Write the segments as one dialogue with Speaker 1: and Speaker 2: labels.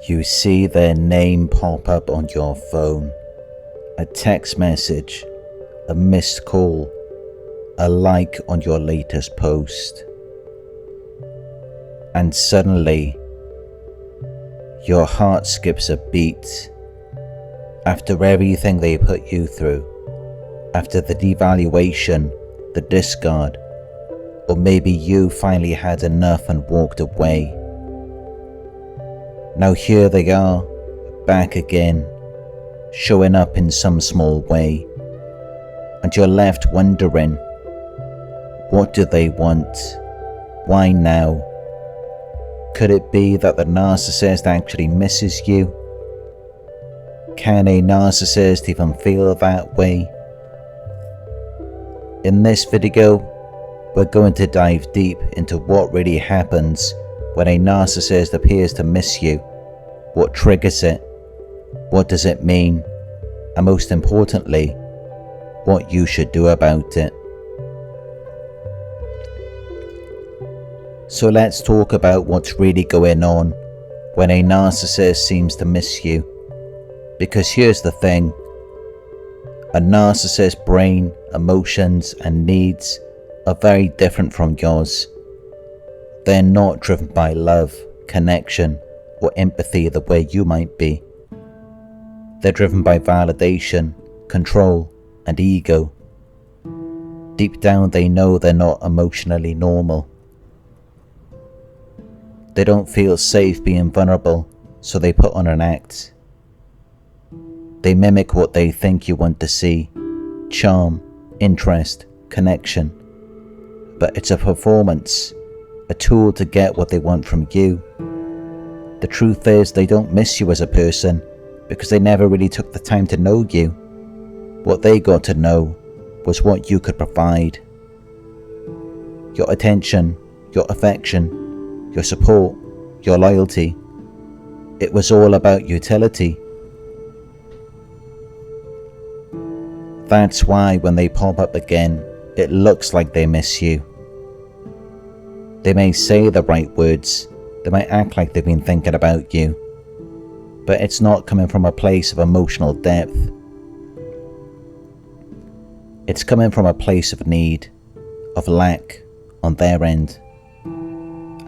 Speaker 1: You see their name pop up on your phone, a text message, a missed call, a like on your latest post. And suddenly, your heart skips a beat. After everything they put you through, after the devaluation, the discard, or maybe you finally had enough and walked away. Now here they are, back again, showing up in some small way, and you're left wondering, what do they want? Why now? Could it be that the narcissist actually misses you? Can a narcissist even feel that way? In this video, we're going to dive deep into what really happens when a narcissist appears to miss you. What triggers it? What does it mean? And most importantly, what you should do about it. So let's talk about what's really going on when a narcissist seems to miss you. Because here's the thing, a narcissist's brain, emotions and needs are very different from yours. They're not driven by love, connection or empathy the way you might be. They're driven by validation, control and ego. Deep down they know they're not emotionally normal. They don't feel safe being vulnerable, so they put on an act. They mimic what they think you want to see, charm, interest, connection. But it's a performance, a tool to get what they want from you. The truth is they don't miss you as a person because they never really took the time to know you. What they got to know was what you could provide. Your attention, your affection, your support, your loyalty. It was all about utility. That's why when they pop up again, it looks like they miss you. They may say the right words, they might act like they've been thinking about you, but it's not coming from a place of emotional depth. It's coming from a place of need, of lack on their end.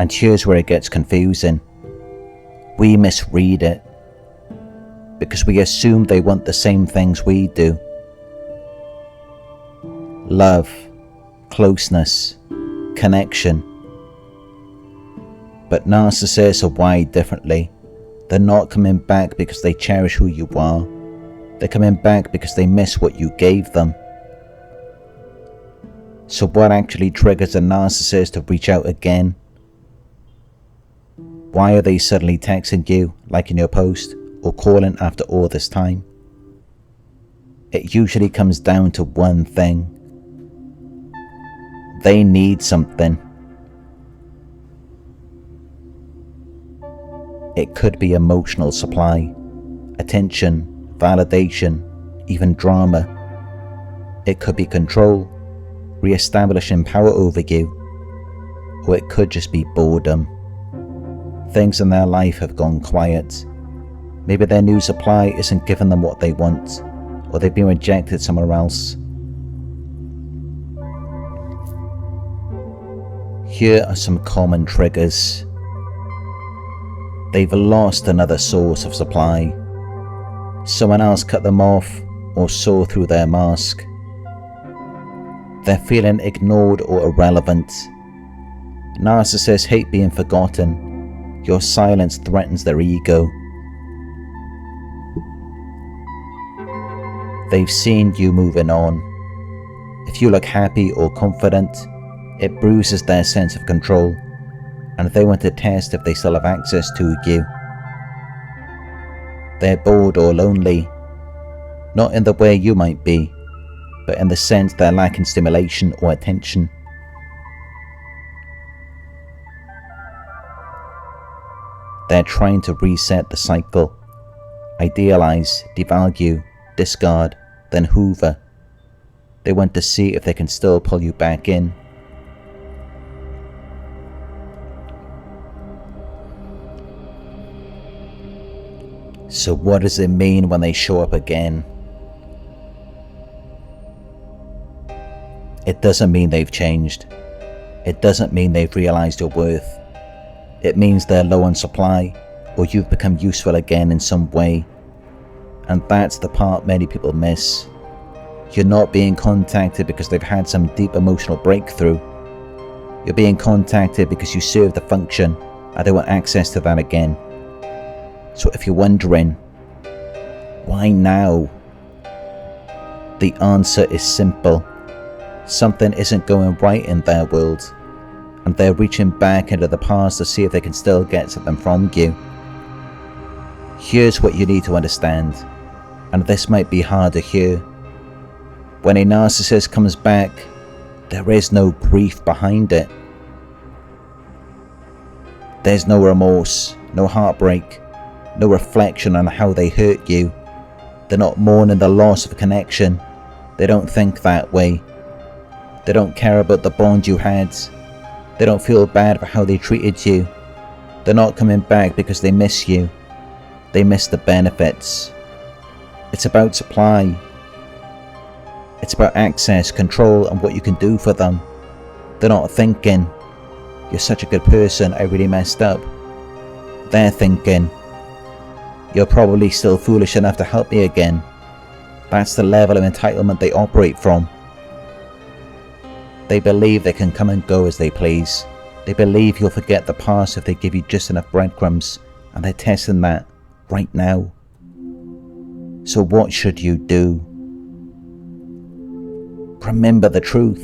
Speaker 1: And here's where it gets confusing. We misread it because we assume they want the same things we do. Love, closeness, connection. But narcissists are wired differently. They're not coming back because they cherish who you are. They're coming back because they miss what you gave them. So what actually triggers a narcissist to reach out again? Why are they suddenly texting you, liking your post, or calling after all this time? It usually comes down to one thing. They need something. It could be emotional supply, attention, validation, even drama. It could be control, re-establishing power over you, or it could just be boredom. Things in their life have gone quiet. Maybe their new supply isn't giving them what they want, or they've been rejected somewhere else. Here are some common triggers. They've lost another source of supply. Someone else cut them off or saw through their mask. They're feeling ignored or irrelevant. Narcissists hate being forgotten. Your silence threatens their ego. They've seen you moving on. If you look happy or confident, it bruises their sense of control, and they want to test if they still have access to you. They're bored or lonely, not in the way you might be, but in the sense they're lacking stimulation or attention. They're trying to reset the cycle, idealize, devalue, discard, then hoover. They want to see if they can still pull you back in. So what does it mean when they show up again? It doesn't mean they've changed. It doesn't mean they've realized your worth. It means they're low on supply, or you've become useful again in some way. And that's the part many people miss. You're not being contacted because they've had some deep emotional breakthrough. You're being contacted because you served a function and they want access to that again. So if you're wondering, why now? The answer is simple. Something isn't going right in their world, and they're reaching back into the past to see if they can still get something from you. Here's what you need to understand, and this might be hard to hear. When a narcissist comes back, there is no grief behind it. There's no remorse, no heartbreak, no reflection on how they hurt you. They're not mourning the loss of a connection. They don't think that way. They don't care about the bond you had. They don't feel bad for how they treated you. They're not coming back because they miss you. They miss the benefits. It's about supply. It's about access, control, and what you can do for them. They're not thinking, you're such a good person, I really messed up. They're thinking, you're probably still foolish enough to help me again. That's the level of entitlement they operate from. They believe they can come and go as they please. They believe you'll forget the past if they give you just enough breadcrumbs, and they're testing that right now. So what should you do? Remember the truth.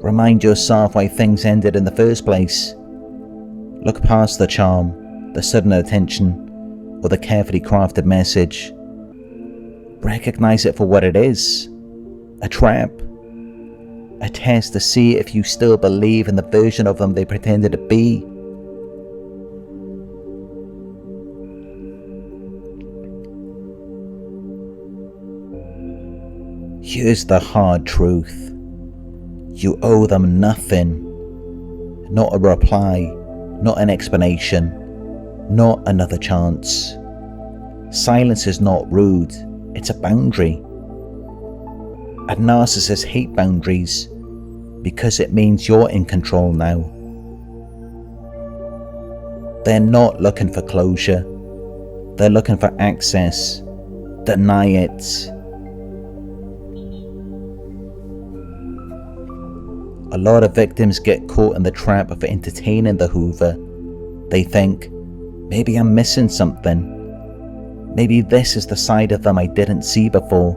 Speaker 1: Remind yourself why things ended in the first place. Look past the charm, the sudden attention, or the carefully crafted message. Recognize it for what it is. A trap. A test to see if you still believe in the version of them they pretended to be. Here's the hard truth. You owe them nothing. Not a reply, not an explanation, not another chance. Silence is not rude, it's a boundary. And narcissists hate boundaries because it means you're in control now. They're not looking for closure. They're looking for access. Deny it. A lot of victims get caught in the trap of entertaining the Hoover. They think, maybe I'm missing something. Maybe this is the side of them I didn't see before.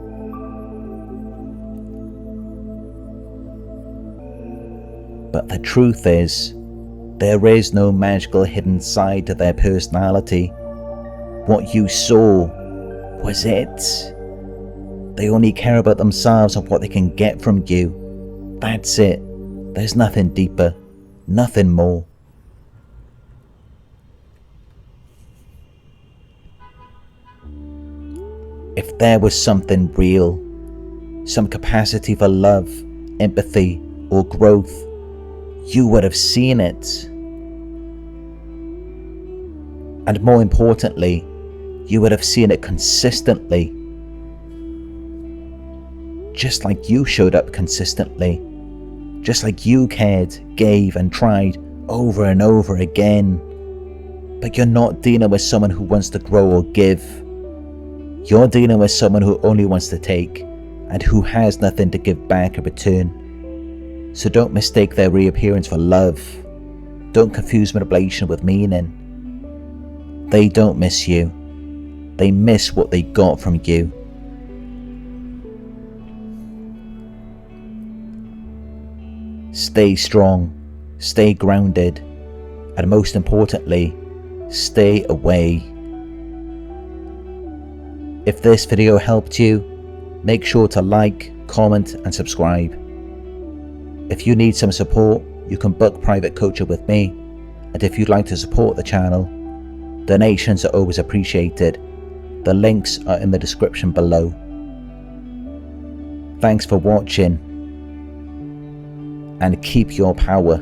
Speaker 1: But the truth is, there is no magical hidden side to their personality. What you saw was it. They only care about themselves and what they can get from you. That's it. There's nothing deeper, nothing more. If there was something real, some capacity for love, empathy, or growth, you would have seen it. And more importantly, you would have seen it consistently. Just like you showed up consistently. Just like you cared, gave, and tried over and over again. But you're not dealing with someone who wants to grow or give. You're dealing with someone who only wants to take, and who has nothing to give back in return. So don't mistake their reappearance for love. Don't confuse manipulation with meaning. They don't miss you. They miss what they got from you. Stay strong, stay grounded, and most importantly, stay away. If this video helped you, make sure to like, comment, and subscribe. If you need some support, you can book private coaching with me, and if you'd like to support the channel, donations are always appreciated. The links are in the description below. Thanks for watching, and keep your power.